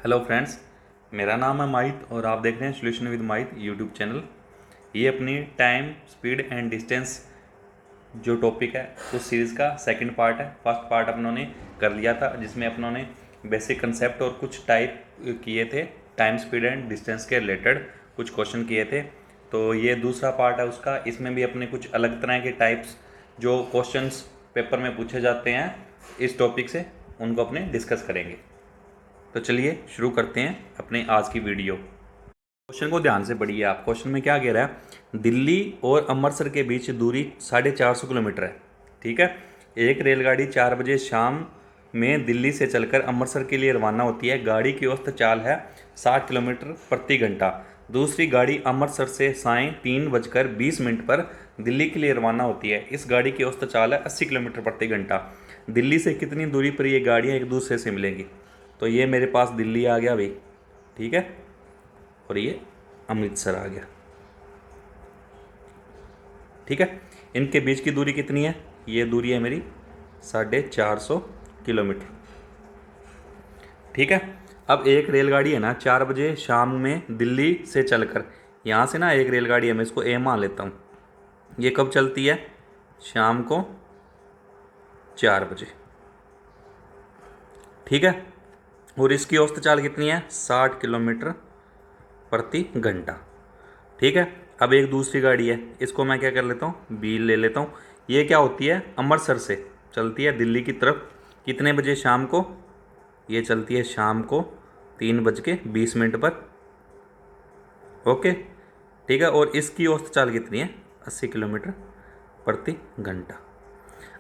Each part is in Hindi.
हेलो फ्रेंड्स, मेरा नाम है माहित और आप देख रहे हैं सॉल्यूशन विद माहित यूट्यूब चैनल। ये अपनी टाइम स्पीड एंड डिस्टेंस जो टॉपिक है उस सीरीज़ का सेकंड पार्ट है। फर्स्ट पार्ट अपनों ने कर लिया था जिसमें अपनों ने बेसिक कंसेप्ट और कुछ टाइप किए थे, टाइम स्पीड एंड डिस्टेंस के रिलेटेड कुछ क्वेश्चन किए थे। तो ये दूसरा पार्ट है उसका। इसमें भी अपने कुछ अलग तरह के टाइप्स जो क्वेश्चंस पेपर में पूछे जाते हैं इस टॉपिक से, उनको अपने डिस्कस करेंगे। तो चलिए शुरू करते हैं अपने आज की वीडियो। क्वेश्चन को ध्यान से पढ़िए आप। क्वेश्चन में क्या कह रहा है, दिल्ली और अमृतसर के बीच दूरी 450 किलोमीटर है। ठीक है। एक रेलगाड़ी 4 बजे शाम में दिल्ली से चलकर अमृतसर के लिए रवाना होती है। गाड़ी की औसत चाल है 60 किलोमीटर प्रति घंटा। दूसरी गाड़ी अमृतसर से सायं 3:20 पर दिल्ली के लिए रवाना होती है। इस गाड़ी की औसत चाल है 80 किलोमीटर प्रति घंटा। दिल्ली से कितनी दूरी पर ये गाड़ियाँ एक दूसरे से मिलेंगी? तो ये मेरे पास दिल्ली आ गया भाई, ठीक है, और ये अमृतसर आ गया। ठीक है। इनके बीच की दूरी कितनी है? ये दूरी है मेरी 450 किलोमीटर। ठीक है। अब एक रेलगाड़ी है ना 4 बजे शाम में दिल्ली से चलकर, यहाँ से ना एक रेलगाड़ी है, मैं इसको ए मान लेता हूँ। ये कब चलती है? शाम को 4 बजे। ठीक है। और इसकी औसत चाल कितनी है? 60 किलोमीटर प्रति घंटा। ठीक है। अब एक दूसरी गाड़ी है, इसको मैं क्या कर लेता हूँ, बी ले लेता हूँ। ये क्या होती है? अमृतसर से चलती है दिल्ली की तरफ। कितने बजे शाम को? ये चलती है शाम को 3:20 पर। ओके, ठीक है। और इसकी औसत चाल कितनी है? 80 किलोमीटर प्रति घंटा।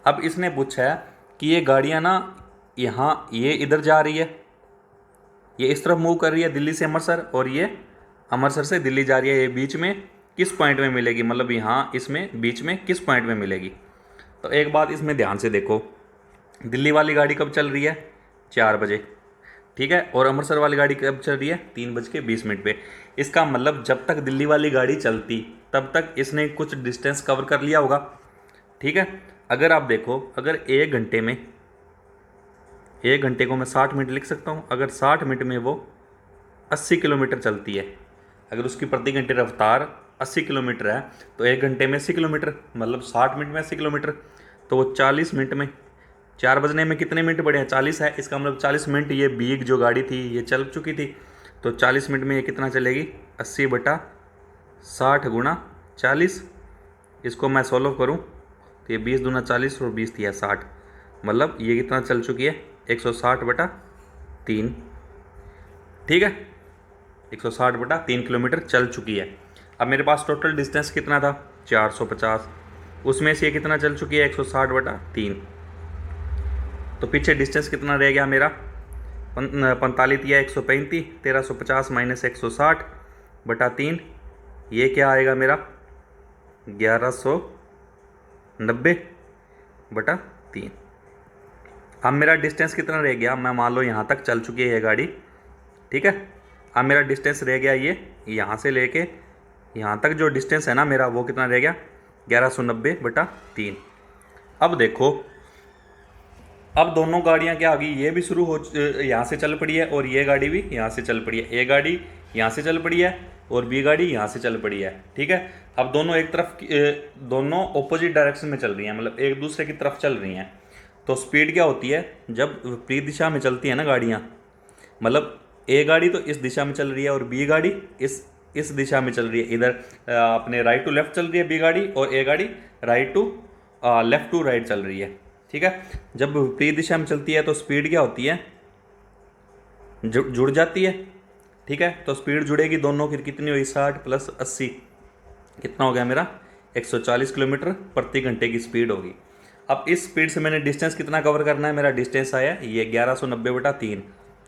अब इसने पूछा है कि ये गाड़ियाँ ना यहाँ, ये इधर जा रही है, ये इस तरफ मूव कर रही है दिल्ली से अमृतसर, और ये अमृतसर से दिल्ली जा रही है। ये बीच में किस पॉइंट में मिलेगी, मतलब यहाँ इसमें बीच में किस पॉइंट में मिलेगी? तो एक बात इसमें ध्यान से देखो, दिल्ली वाली गाड़ी कब चल रही है? 4 बजे। ठीक है। और अमृतसर वाली गाड़ी कब चल रही है? 3:20 पे। इसका मतलब जब तक दिल्ली वाली गाड़ी चलती तब तक इसने कुछ डिस्टेंस कवर कर लिया होगा। ठीक है। अगर आप देखो, अगर 1 घंटे को मैं 60 मिनट लिख सकता हूँ। अगर 60 मिनट में वो 80 किलोमीटर चलती है, अगर उसकी प्रति घंटे रफ्तार 80 किलोमीटर है, तो 1 घंटे में 80 किलोमीटर, मतलब 60 मिनट में 80 किलोमीटर। तो वो 40 मिनट में, 4 बजने में कितने मिनट बढ़े हैं? 40 है। इसका मतलब 40 मिनट ये बीग जो गाड़ी थी ये चल चुकी थी। तो 40 मिनट में ये कितना चलेगी? 80/60 गुणा 40। इसको मैं सॉल्व करूँ तो ये 20 दूना 40 और 20 दिया 60, मतलब ये कितना चल चुकी है? 160/3। ठीक है। 160/3 किलोमीटर चल चुकी है। अब मेरे पास टोटल डिस्टेंस कितना था? 450। उसमें से ये कितना चल चुकी है? 160/3। तो पीछे डिस्टेंस कितना रह गया मेरा? 45 या 135। 1350 माइनस 160/3, ये क्या आएगा मेरा? 1190/3। अब मेरा डिस्टेंस कितना रह गया? मैं मान लो यहाँ तक चल चुकी है ये गाड़ी। ठीक है। अब मेरा डिस्टेंस रह गया ये यहाँ से लेके यहाँ तक जो डिस्टेंस है ना मेरा, वो कितना रह गया? 1190/3। अब देखो, अब दोनों गाड़ियाँ क्या आ गई, ये भी शुरू हो यहाँ से चल पड़ी है और ये गाड़ी भी यहाँ से चल पड़ी है। ए गाड़ी यहाँ से चल पड़ी है और बी गाड़ी यहाँ से चल पड़ी है। ठीक है। अब दोनों एक तरफ दोनों ऑपोजिट डायरेक्शन में चल रही हैं, मतलब एक दूसरे की तरफ चल रही हैं। तो स्पीड क्या होती है जब विपरीत दिशा में चलती है ना गाड़ियाँ, मतलब ए गाड़ी तो इस दिशा में चल रही है और बी गाड़ी इस दिशा में चल रही है, इधर अपने राइट टू लेफ्ट चल रही है बी गाड़ी, और ए गाड़ी लेफ्ट टू राइट चल रही है। ठीक है। जब विपरीत दिशा में चलती है तो स्पीड क्या होती है? जुड़ जाती है। ठीक है। तो स्पीड जुड़ेगी दोनों की, कितनी हुई? 60 + 80, कितना हो गया मेरा? 140 किलोमीटर प्रति घंटे की स्पीड होगी। अब इस स्पीड से मैंने डिस्टेंस कितना कवर करना है? मेरा डिस्टेंस आया ये 1190/3।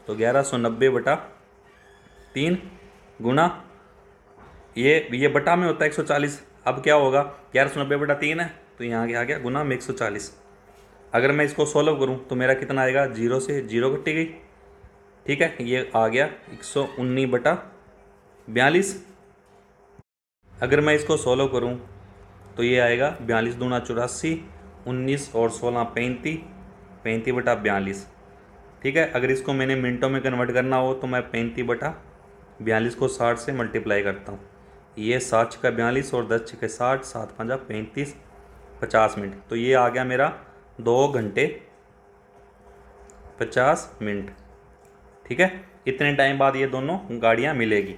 तो 1190/3 गुना ये बटा में होता है 140। अब क्या होगा? 1190/3 है तो यहाँ क्या आ गया? गुना में 140। अगर मैं इसको सॉल्व करूँ तो मेरा कितना आएगा? 0 से 0 कटी गई। ठीक है। ये आ गया 119/42। अगर मैं इसको सॉल्व करूँ तो ये आएगा 42 दूना 84, 19 और 16 35, 35/42। ठीक है। अगर इसको मैंने मिनटों में कन्वर्ट करना हो तो मैं 35/42 को 60 से मल्टीप्लाई करता हूँ। ये 7 छक्का 42 और 10 छक्के 60, 7 पंजा 35, 50 मिनट। तो ये आ गया मेरा 2 घंटे 50 मिनट। ठीक है, इतने टाइम बाद ये दोनों गाड़ियाँ मिलेगी।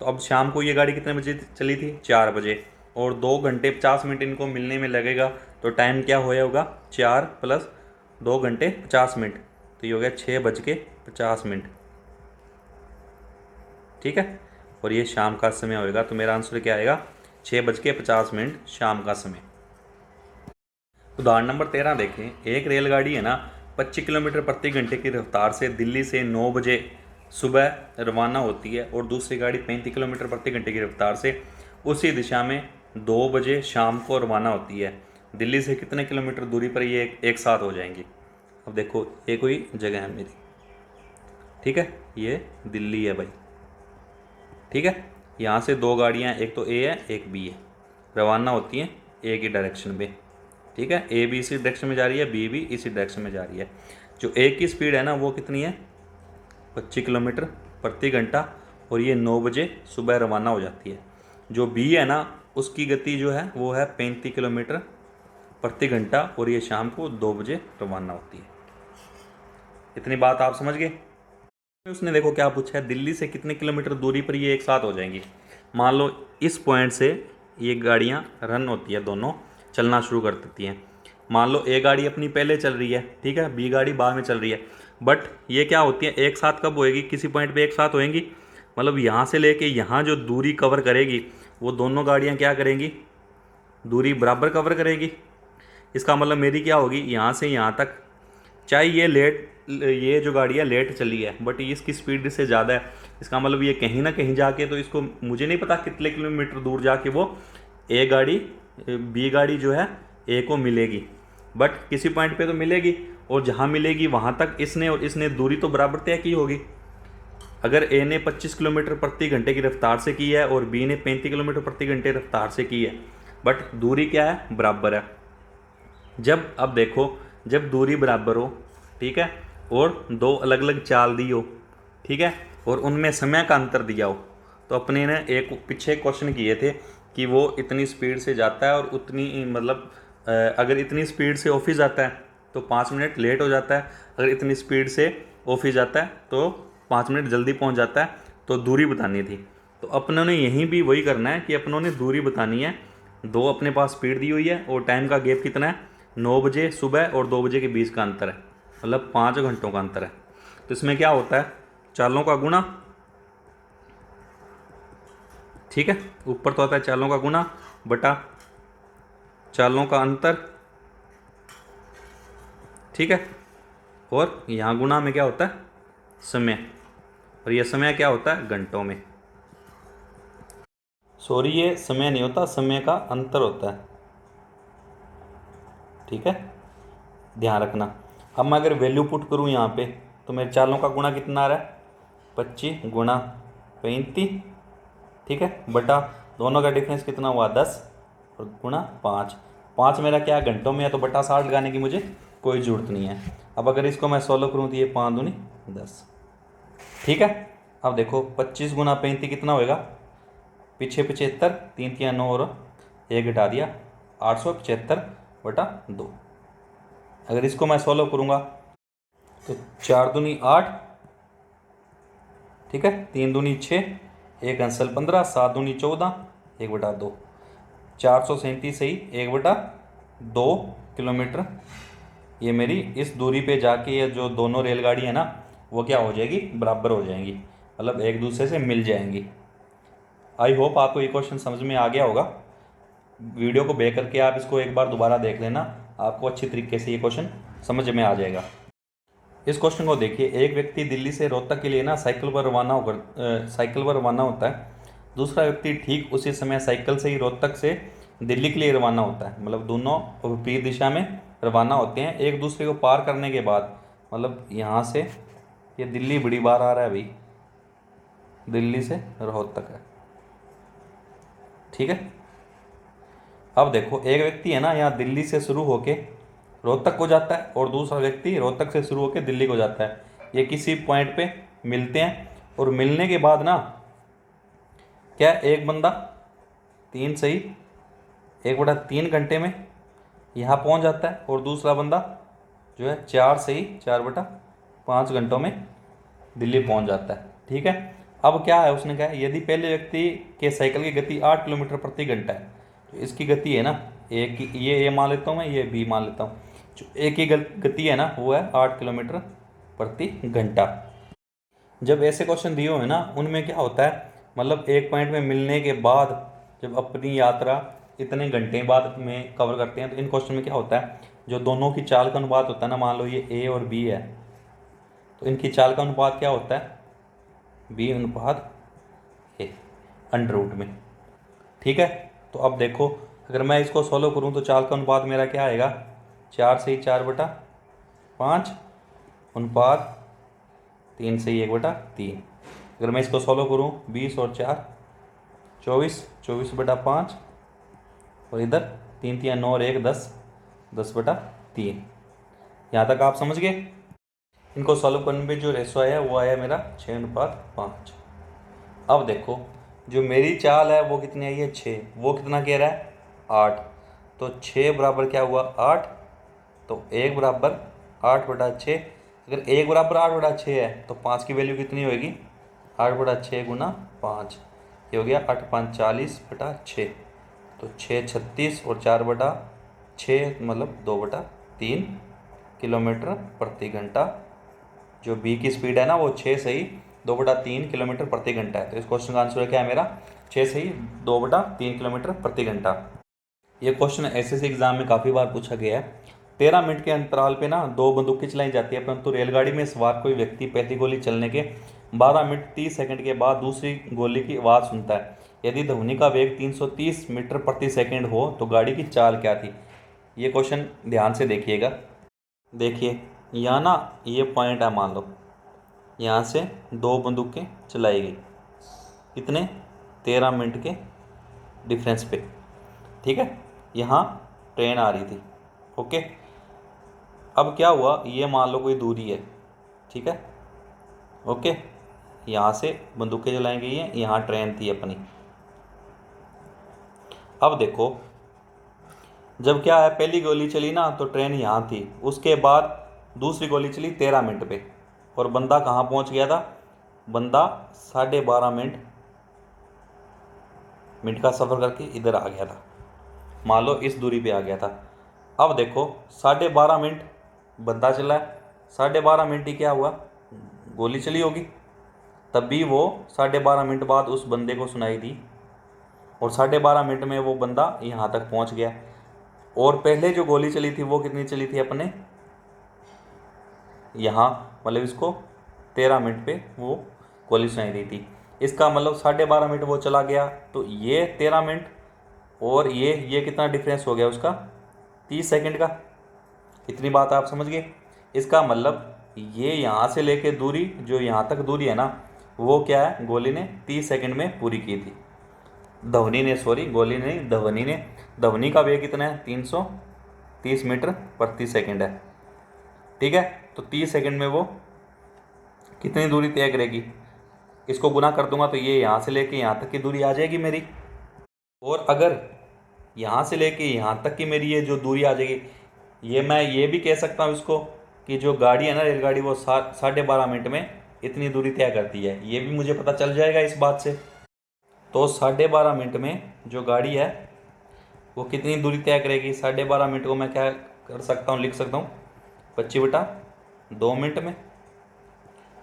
तो अब शाम को ये गाड़ी कितने बजे चली थी? 4 बजे, और 2 घंटे 50 मिनट इनको मिलने में लगेगा। तो टाइम क्या होगा? 4 + 2 घंटे 50 मिनट, तो ये हो गया 6:50। ठीक है, और ये शाम का समय होगा। तो मेरा आंसर क्या आएगा? 6:50 शाम का समय। उदाहरण नंबर 13 देखें। एक रेलगाड़ी है ना 25 किलोमीटर प्रति घंटे की रफ्तार से दिल्ली से 9 बजे सुबह रवाना होती है, और दूसरी गाड़ी 35 किलोमीटर प्रति घंटे की रफ्तार से उसी दिशा में 2 बजे शाम को रवाना होती है। दिल्ली से कितने किलोमीटर दूरी पर ये एक साथ हो जाएंगी? अब देखो, ये कोई जगह है मेरी, ठीक है, ये दिल्ली है भाई। ठीक है, यहाँ से 2 गाड़ियाँ, एक तो ए है एक बी है, रवाना होती हैं एक ही डायरेक्शन में। ठीक है, ए भी इसी डायरेक्शन में जा रही है, बी भी इसी डायरेक्शन में जा रही है। जो ए की स्पीड है ना वो कितनी है? 25 किलोमीटर प्रति घंटा, और ये 9 बजे सुबह रवाना हो जाती है। जो बी है ना उसकी गति जो है वो है 35 किलोमीटर प्रति घंटा, और ये शाम को 2 बजे रवाना होती है। इतनी बात आप समझ गए? उसने देखो क्या पूछा है, दिल्ली से कितने किलोमीटर दूरी पर ये एक साथ हो जाएंगी। मान लो इस पॉइंट से ये गाड़ियाँ रन होती है, दोनों चलना शुरू कर देती हैं। मान लो ए गाड़ी अपनी पहले चल रही है, ठीक है, बी गाड़ी बाद में चल रही है, बट ये क्या होती है, एक साथ कब होएगी? किसी पॉइंट पे एक साथ होएंगी। मतलब यहाँ से लेके यहाँ जो दूरी कवर करेगी वो दोनों गाड़ियाँ क्या करेंगी? दूरी बराबर कवर करेगी। इसका मतलब मेरी क्या होगी, यहाँ से यहाँ तक, चाहे ये जो गाड़ी है लेट चली है, बट इसकी स्पीड से ज़्यादा है। इसका मतलब ये कहीं ना कहीं जाके, तो इसको मुझे नहीं पता कितने किलोमीटर दूर जाके वो ए गाड़ी बी गाड़ी जो है ए को मिलेगी, बट किसी पॉइंट पे तो मिलेगी, और जहाँ मिलेगी वहाँ तक इसने और इसने दूरी तो बराबर तय की होगी। अगर ए ने 25 किलोमीटर प्रति घंटे की रफ्तार से की है और बी ने 35 किलोमीटर प्रति घंटे रफ्तार से की है, बट दूरी क्या है? बराबर है। जब अब देखो, जब दूरी बराबर हो, ठीक है, और 2 अलग अलग चाल दी हो, ठीक है, और उनमें समय का अंतर दिया हो, तो अपने ने एक पीछे क्वेश्चन किए थे कि वो इतनी स्पीड से जाता है और उतनी, मतलब अगर इतनी स्पीड से ऑफिस जाता है तो 5 मिनट लेट हो जाता है, अगर इतनी स्पीड से ऑफिस जाता है तो 5 मिनट जल्दी पहुंच जाता है। तो दूरी बतानी थी। तो अपनों ने यहीं भी वही करना है कि अपनों ने दूरी बतानी है। 2 अपने पास स्पीड दी हुई है, और टाइम का गैप कितना है? 9 बजे सुबह और 2 बजे के बीच का अंतर है, मतलब 5 घंटों का अंतर है। तो इसमें क्या होता है? चालों का गुना, ठीक है, ऊपर तो आता है चालों का गुना बटा चालों का अंतर, ठीक है, और यहाँ गुना में क्या होता है? समय, और यह समय क्या होता है? घंटों में। सॉरी, ये समय नहीं होता, समय का अंतर होता है, ठीक है, ध्यान रखना। अब मैं अगर वैल्यू पुट करूँ यहाँ पे, तो मेरे चालों का गुणा कितना आ रहा है? 25 गुणा 35, ठीक है, बटा दोनों का डिफरेंस कितना हुआ? 10, और गुणा 5। 5 मेरा क्या घंटों में है, तो बटा 60 लगाने की मुझे कोई ज़रूरत नहीं है। अब अगर इसको मैं 16 करूँ तो ये 5 दूनी 10, ठीक है। अब देखो 25 गुणा 35 कितना होएगा? पीछे 75, 3 3 9 और 1 घटा दिया, 875/2। अगर इसको मैं 16 करूँगा तो 4 दूनी 8, ठीक है, 3 दूनी 6, 1 अंसल 15, 7 दूनी 14, 1/2, 437 सही 1/2 किलोमीटर। ये मेरी इस दूरी पे जाके ये जो दोनों रेलगाड़ी है ना वो क्या हो जाएगी? बराबर हो जाएंगी, मतलब एक दूसरे से मिल जाएंगी। आई होप आपको ये क्वेश्चन समझ में आ गया होगा। वीडियो को बैक करके आप इसको एक बार दोबारा देख लेना, आपको अच्छी तरीके से ये क्वेश्चन समझ में आ जाएगा। इस क्वेश्चन को देखिए। एक व्यक्ति दिल्ली से रोहतक के लिए ना साइकिल पर रवाना होता है। दूसरा व्यक्ति ठीक उसी समय साइकिल से ही रोहतक से दिल्ली के लिए रवाना होता है, मतलब दोनों विपरीत दिशा में रवाना होते हैं। एक दूसरे को पार करने के बाद, मतलब यहाँ से ये दिल्ली बड़ी बार आ रहा है भाई, दिल्ली से रोहतक है, ठीक है। अब देखो, एक व्यक्ति है ना यहाँ दिल्ली से शुरू होके रोहतक को जाता है, और दूसरा व्यक्ति रोहतक से शुरू होकर दिल्ली को जाता है। ये किसी पॉइंट पे मिलते हैं और मिलने के बाद ना क्या एक बंदा 3 सही 1/3 घंटे में यहाँ पहुँच जाता है और दूसरा बंदा जो है 4 सही 4/5 घंटों में दिल्ली पहुँच जाता है। ठीक है, अब क्या है उसने कहा यदि पहले व्यक्ति के साइकिल की गति 8 किलोमीटर प्रति घंटा है तो इसकी गति है ना एक ये मान लेता हूँ मैं, ये बी मान लेता हूँ, जो एक की गति है ना वो है 8 किलोमीटर प्रति घंटा। जब ऐसे क्वेश्चन दिए हुए ना उनमें क्या होता है, मतलब एक पॉइंट में मिलने के बाद जब अपनी यात्रा इतने घंटे बाद में कवर करते हैं तो इन क्वेश्चन में क्या होता है, जो दोनों की चाल का अनुपात होता है ना, मान लो ये ए और बी है तो इनकी चाल का अनुपात क्या होता है, बी अनुपात ए अंडर रूट में। ठीक है, तो अब देखो अगर मैं इसको सॉल्व करूँ तो चाल का अनुपात मेरा क्या आएगा, 4 सही 4/5 अनुपात 3 सही 1/3। अगर मैं इसको सॉल्व करूँ 20 और 4 24 24/5 और इधर 3 3 9 और 1 10 10/3। यहाँ तक आप समझ गए। इनको सॉल्व करने पे जो रेशो आया वो आया मेरा 6:5। अब देखो जो मेरी चाल है वो कितनी आई है 6, वो कितना कह रहा है 8, तो 6 बराबर क्या हुआ 8, तो 1 बराबर 8/6। अगर 1 बराबर 8/6 है तो 5 की वैल्यू कितनी होगी 8/6 गुना 5, ये हो गया 8 5 40/6, तो 6 36 और 4/6 मतलब 2/3 किलोमीटर प्रति घंटा। जो बी की स्पीड है ना वो 6 सही 2/3 किलोमीटर प्रति घंटा है। तो इस क्वेश्चन का आंसर क्या है मेरा 6 सही 2/3 किलोमीटर प्रति घंटा। ये क्वेश्चन एसएससी एग्जाम में काफ़ी बार पूछा गया है। 13 मिनट के अंतराल पे ना 2 बंदूकें चलाई जाती है, परंतु रेलगाड़ी में सवार कोई व्यक्ति पहली गोली चलने के 12 मिनट 30 सेकंड के बाद दूसरी गोली की आवाज़ सुनता है। यदि ध्वनि का वेग 330 मीटर प्रति सेकंड हो तो गाड़ी की चाल क्या थी। ये क्वेश्चन ध्यान से देखिएगा। देखिए यहाँ ना ये पॉइंट है, मान लो यहाँ से 2 बंदूकें चलाई गई, कितने 13 मिनट के डिफरेंस पे। ठीक है, यहाँ ट्रेन आ रही थी। ओके, अब क्या हुआ, ये मान लो कोई दूरी है। ठीक है, ओके, यहाँ से बंदूकें चलाई गई हैं, यहाँ ट्रेन थी अपनी। अब देखो जब क्या है पहली गोली चली ना तो ट्रेन यहाँ थी, उसके बाद दूसरी गोली चली 13 मिनट पे और बंदा कहाँ पहुँच गया था, बंदा 12.5 मिनट का सफ़र करके इधर आ गया था, मान लो इस दूरी पे आ गया था। अब देखो 12.5 मिनट बंदा चला है, 12.5 मिनट ही क्या हुआ गोली चली होगी, तब भी वो 12.5 मिनट बाद उस बंदे को सुनाई दी और 12.5 मिनट में वो बंदा यहाँ तक पहुँच गया। और पहले जो गोली चली थी वो कितनी चली थी अपने यहाँ, मतलब इसको 13 मिनट पे वो गोली सुनाई दी थी। इसका मतलब 12.5 मिनट वो चला गया, तो ये 13 मिनट और ये कितना डिफरेंस हो गया उसका 30 सेकंड का। इतनी बात आप समझ गए। इसका मतलब ये यहाँ से लेके दूरी जो यहाँ तक दूरी है ना वो क्या है गोली ने 30 सेकंड में पूरी की थी। ध्वनि ने, सॉरी गोली नहीं ध्वनि ने, ध्वनि का वेग कितना है 330 मीटर प्रति सेकंड है। ठीक है, तो 30 सेकंड में वो कितनी दूरी तय करेगी, इसको गुना कर दूंगा तो ये यहाँ से लेके यहाँ तक की दूरी आ जाएगी मेरी। और अगर यहाँ से लेके यहाँ तक की मेरी ये जो दूरी आ जाएगी, ये मैं ये भी कह सकता हूँ इसको कि जो गाड़ी है ना रेलगाड़ी वो 12.5 मिनट में इतनी दूरी तय करती है, ये भी मुझे पता चल जाएगा इस बात से। तो 12.5 मिनट में जो गाड़ी है वो कितनी दूरी तय करेगी, 12.5 मिनट को मैं क्या कर सकता हूँ, लिख सकता हूँ 25/2 मिनट में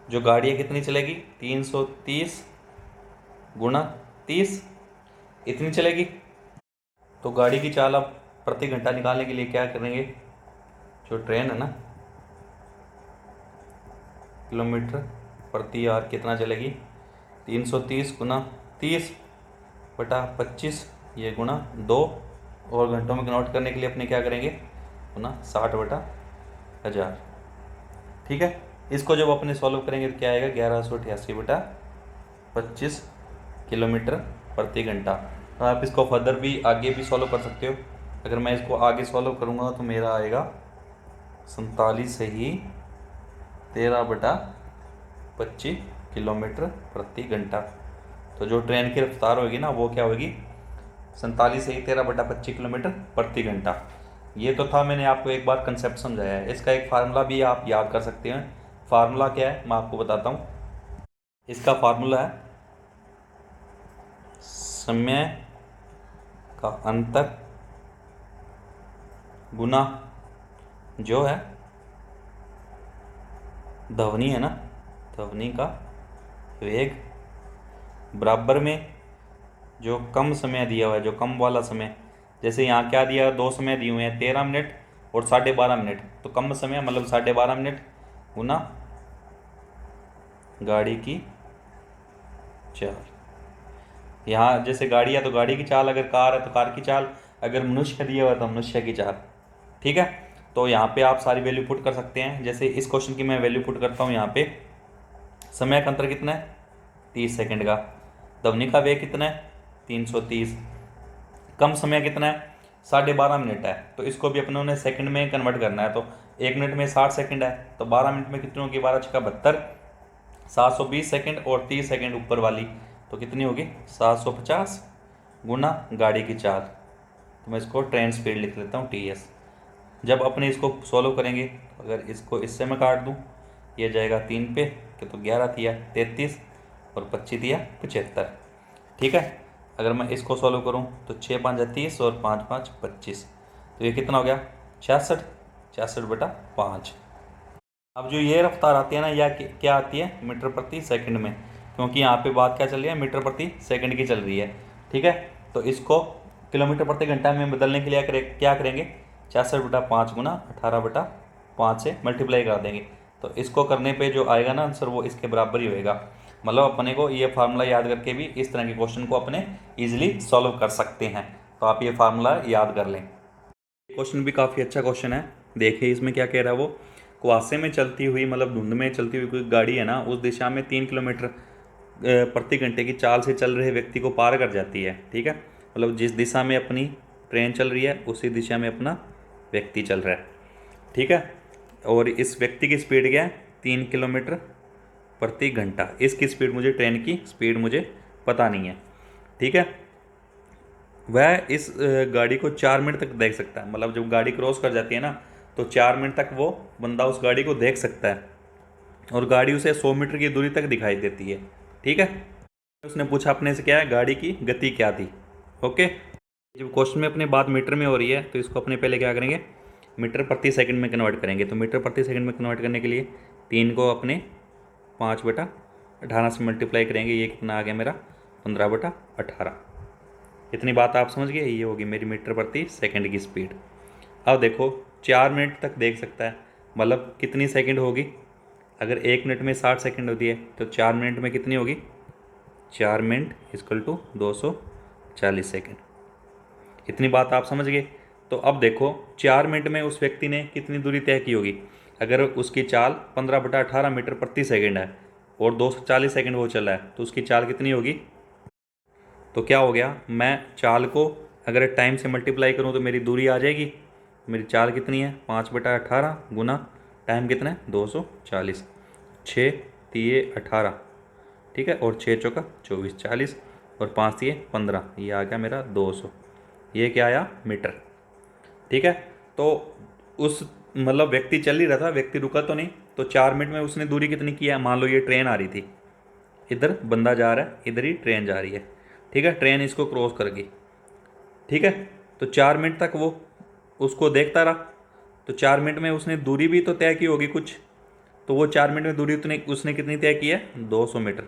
जो गाड़ी है कितनी चलेगी 330 गुणा 30 इतनी चलेगी। तो गाड़ी की चाल अब प्रति घंटा निकालने के लिए क्या करेंगे, जो ट्रेन है ना किलोमीटर प्रति आवर कितना चलेगी 330 गुना 30/25 ये गुना 2 और घंटों में कन्वर्ट करने के लिए अपने क्या करेंगे गुना 60/1000। ठीक है, इसको जब अपने सॉल्व करेंगे तो क्या आएगा 1188/25 किलोमीटर प्रति घंटा। तो आप इसको फर्दर भी आगे भी सॉल्व कर सकते हो। अगर मैं इसको आगे सॉल्व करूँगा तो मेरा आएगा 47 सही 13/1000। 25 किलोमीटर प्रति घंटा। तो जो ट्रेन की रफ्तार होगी ना वो क्या होगी, 47 से 13/25 किलोमीटर प्रति घंटा। ये तो था, मैंने आपको एक बार कंसेप्ट समझाया है। इसका एक फार्मूला भी आप याद कर सकते हैं। फार्मूला क्या है मैं आपको बताता हूँ। इसका फार्मूला है समय का अंतर गुना जो है ध्वनि है ना, ध्वनि का वेग, बराबर में जो कम समय दिया हुआ है, जो कम वाला समय, जैसे यहाँ क्या दिया है, दो समय दिए हुए हैं 13 मिनट और 12.5 मिनट। तो कम समय मतलब 12.5 मिनट गुना गाड़ी की चाल। यहाँ जैसे गाड़ी है तो गाड़ी की चाल, अगर कार है तो कार की चाल, अगर मनुष्य दिया हुआ है तो मनुष्य की चाल। ठीक है, तो यहाँ पे आप सारी वैल्यू पुट कर सकते हैं। जैसे इस क्वेश्चन की मैं वैल्यू पुट करता हूँ यहाँ पे। समय का अंतर कितना है, 30 सेकंड का। ध्वनि का वेग कितना है, 330। कम समय कितना है, 12.5 मिनट है। तो इसको भी अपने सेकंड में कन्वर्ट करना है। तो 1 मिनट में 60 सेकंड है, तो 12 मिनट में कितनी होगी, 12 छक्का 72, 720 सेकंड और 30 सेकंड ऊपर वाली, तो कितनी होगी 750 गुना गाड़ी की चाल। तो मैं इसको ट्रेन स्पीड लिख लेता हूँ TS। जब अपने इसको सॉल्व करेंगे, अगर इसको इससे मैं काट दूँ, ये जाएगा 3 पे, तो 11 दिया 33 और 25 दिया 75। ठीक है, अगर मैं इसको सॉल्व करूँ तो 6 5 30 और 5 5 25, तो ये कितना हो गया 66, 66/5। अब जो ये रफ्तार आती है ना, या क्या आती है, मीटर प्रति सेकंड में, क्योंकि यहाँ पे बात क्या चल रही है, मीटर प्रति सेकंड की चल रही है। ठीक है, तो इसको किलोमीटर प्रति घंटा में बदलने के लिए क्या करेंगे, 66/5 गुना 18/5 से मल्टीप्लाई करा देंगे। तो इसको करने पे जो आएगा ना आंसर, वो इसके बराबर ही होएगा। मतलब अपने को ये फार्मूला याद करके भी इस तरह के क्वेश्चन को अपने ईजिली सॉल्व कर सकते हैं। तो आप ये फार्मूला याद कर लें। क्वेश्चन भी काफ़ी अच्छा क्वेश्चन है। देखिए इसमें क्या कह रहा है वो, कुहासे में चलती हुई, मतलब धुंध में चलती हुई कोई गाड़ी है ना, उस दिशा में 3 किलोमीटर प्रति घंटे की चाल से चल रहे व्यक्ति को पार कर जाती है। ठीक है, मतलब जिस दिशा में अपनी ट्रेन चल रही है उसी दिशा में अपना व्यक्ति चल रहा है। ठीक है, और इस व्यक्ति की स्पीड क्या है, 3 किलोमीटर प्रति घंटा। इसकी स्पीड मुझे, ट्रेन की स्पीड मुझे पता नहीं है। ठीक है, वह इस गाड़ी को 4 मिनट तक देख सकता है। मतलब जब गाड़ी क्रॉस कर जाती है ना, तो 4 मिनट तक वो बंदा उस गाड़ी को देख सकता है, और गाड़ी उसे 100 मीटर की दूरी तक दिखाई देती है। ठीक है, उसने पूछा अपने से क्या है, गाड़ी की गति क्या थी। ओके, जब क्वेश्चन में अपने बात मीटर में हो रही है, तो इसको अपने पहले क्या करेंगे, मीटर प्रति सेकंड में कन्वर्ट करेंगे। तो मीटर प्रति सेकंड में कन्वर्ट करने के लिए 3 को अपने 5/18 से मल्टीप्लाई करेंगे। ये कितना आ गया मेरा, 15/18। इतनी बात आप समझ गए, ये होगी मेरी मीटर प्रति सेकंड की स्पीड। अब देखो 4 मिनट तक देख सकता है, मतलब कितनी सेकंड होगी, अगर 1 मिनट में 60 सेकंड होती है तो 4 मिनट में कितनी होगी, 4 मिनट इक्वल टू 240 सेकंड। इतनी बात आप समझ गए। तो अब देखो 4 मिनट में उस व्यक्ति ने कितनी दूरी तय की होगी। अगर उसकी चाल 15/18 मीटर प्रति सेकंड है और 240 सेकंड वो चला है, तो उसकी चाल कितनी होगी। तो क्या हो गया, मैं चाल को अगर टाइम से मल्टीप्लाई करूं तो मेरी दूरी आ जाएगी। मेरी चाल कितनी है, 5/18 गुना टाइम कितना है, 240, 6 3 18। ठीक है, और 6 चौका 24, 40 और 5 3 15, ये आ गया मेरा 200। ये क्या आया, मीटर। ठीक है, तो उस मतलब व्यक्ति चल ही रहा था, व्यक्ति रुका तो नहीं। तो 4 मिनट में उसने दूरी कितनी की है, मान लो ये ट्रेन आ रही थी, इधर बंदा जा रहा है, इधर ही ट्रेन जा रही है। ठीक है, ट्रेन इसको क्रॉस कर गई। ठीक है, तो 4 मिनट तक वो उसको देखता रहा। तो 4 मिनट में उसने दूरी भी तो तय की होगी कुछ। तो वो 4 मिनट में दूरी उसने कितनी तय की है, 200 मीटर।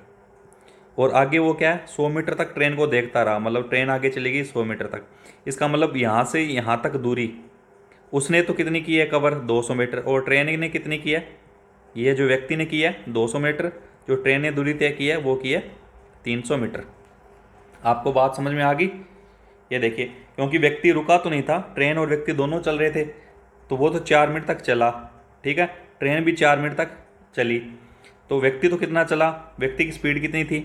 और आगे वो क्या है, 100 मीटर तक ट्रेन को देखता रहा। मतलब ट्रेन आगे चलेगी 100 मीटर तक। इसका मतलब यहाँ से यहाँ तक दूरी उसने तो कितनी की है, कवर 200 मीटर। और ट्रेन ने कितनी की है, ये जो व्यक्ति ने की है 200 मीटर, जो ट्रेन ने दूरी तय की है वो की है 300 मीटर। आपको बात समझ में आ गई। ये देखिए, क्योंकि व्यक्ति रुका तो नहीं था, ट्रेन और व्यक्ति दोनों चल रहे थे, तो वो तो 4 मिनट तक चला। ठीक है, ट्रेन भी 4 मिनट तक चली। तो व्यक्ति तो कितना चला, व्यक्ति की स्पीड कितनी थी,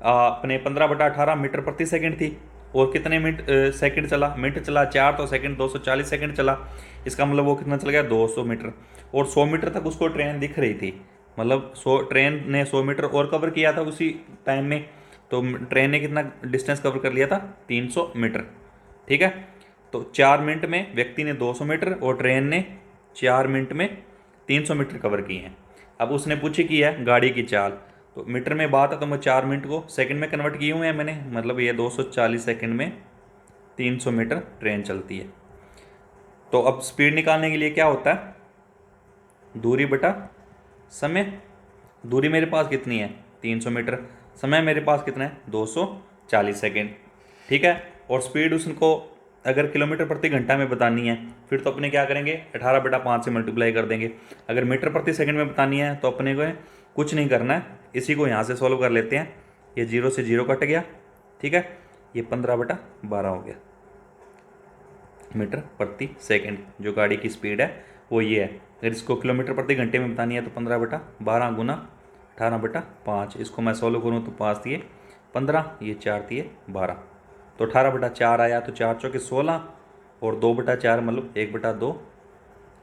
अपने 15/18 मीटर प्रति सेकंड थी। और कितने मिनट सेकंड चला, मिनट चला 4, तो सेकंड 240 सेकंड चला। इसका मतलब वो कितना चल गया, 200 मीटर। और 100 मीटर तक उसको ट्रेन दिख रही थी। मतलब 100, ट्रेन ने 100 मीटर और कवर किया था उसी टाइम में, तो ट्रेन ने कितना डिस्टेंस कवर कर लिया था, 300 मीटर। ठीक है, तो 4 मिनट में व्यक्ति ने 200 मीटर और ट्रेन ने 4 मिनट में 300 मीटर कवर किए हैं। अब उसने पूछी की है गाड़ी की चाल, तो मीटर में बात है तो मैं 4 मिनट को सेकंड में कन्वर्ट किए हुए हैं मैंने, मतलब ये 240 सेकंड में 300 मीटर ट्रेन चलती है। तो अब स्पीड निकालने के लिए क्या होता है, दूरी बटा समय। दूरी मेरे पास कितनी है, 300 मीटर, समय मेरे पास कितना है, 240 सेकेंड। ठीक है, और स्पीड उसको अगर किलोमीटर प्रति घंटा में बतानी है फिर तो अपने क्या करेंगे, 18/5 से मल्टीप्लाई कर देंगे। अगर मीटर प्रति सेकंड में बतानी है तो अपने को कुछ नहीं करना है, इसी को यहाँ से सॉल्व कर लेते हैं। ये 0 से 0 कट गया, ठीक है, ये 15/12 हो गया मीटर प्रति सेकंड। जो गाड़ी की स्पीड है वो ये है। अगर इसको किलोमीटर प्रति घंटे में बतानी है तो 15/12 गुना 18/5, इसको मैं सॉल्व करूँ तो 5 दिए 15, ये 4 दिए 12, तो 18/4 आया। तो 4 चौके 16 और 2/4 मतलब 1/2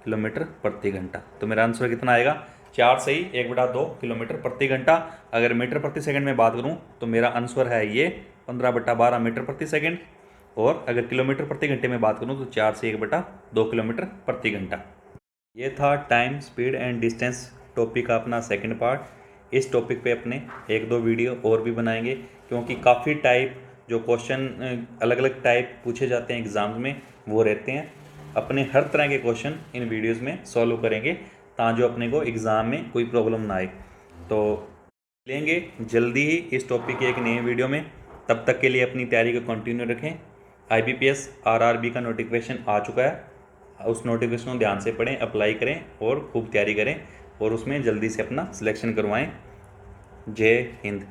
किलोमीटर प्रति घंटा। तो मेरा आंसर कितना आएगा, 4 से ही 1/2 किलोमीटर प्रति घंटा। अगर मीटर प्रति सेकंड में बात करूं तो मेरा आंसर है ये 15/12 मीटर प्रति सेकंड, और अगर किलोमीटर प्रति घंटे में बात करूं तो 4 से 1/2 किलोमीटर प्रति घंटा। ये था time, speed and distance topic का अपना सेकंड पार्ट। इस टॉपिक पे अपने 1-2 वीडियो और भी बनाएंगे, क्योंकि काफ़ी टाइप जो क्वेश्चन अलग अलग टाइप पूछे जाते हैं एग्ज़ाम में वो रहते हैं। अपने हर तरह के क्वेश्चन इन वीडियोस में सॉल्व करेंगे ताकि जो अपने को एग्ज़ाम में कोई प्रॉब्लम ना आए। तो लेंगे जल्दी ही इस टॉपिक के एक नए वीडियो में, तब तक के लिए अपनी तैयारी को कंटिन्यू रखें। IBPS RRB का नोटिफिकेशन आ चुका है, उस नोटिफिकेशन को ध्यान से पढ़ें, अप्लाई करें और खूब तैयारी करें और उसमें जल्दी से अपना सिलेक्शन करवाएं। जय हिंद।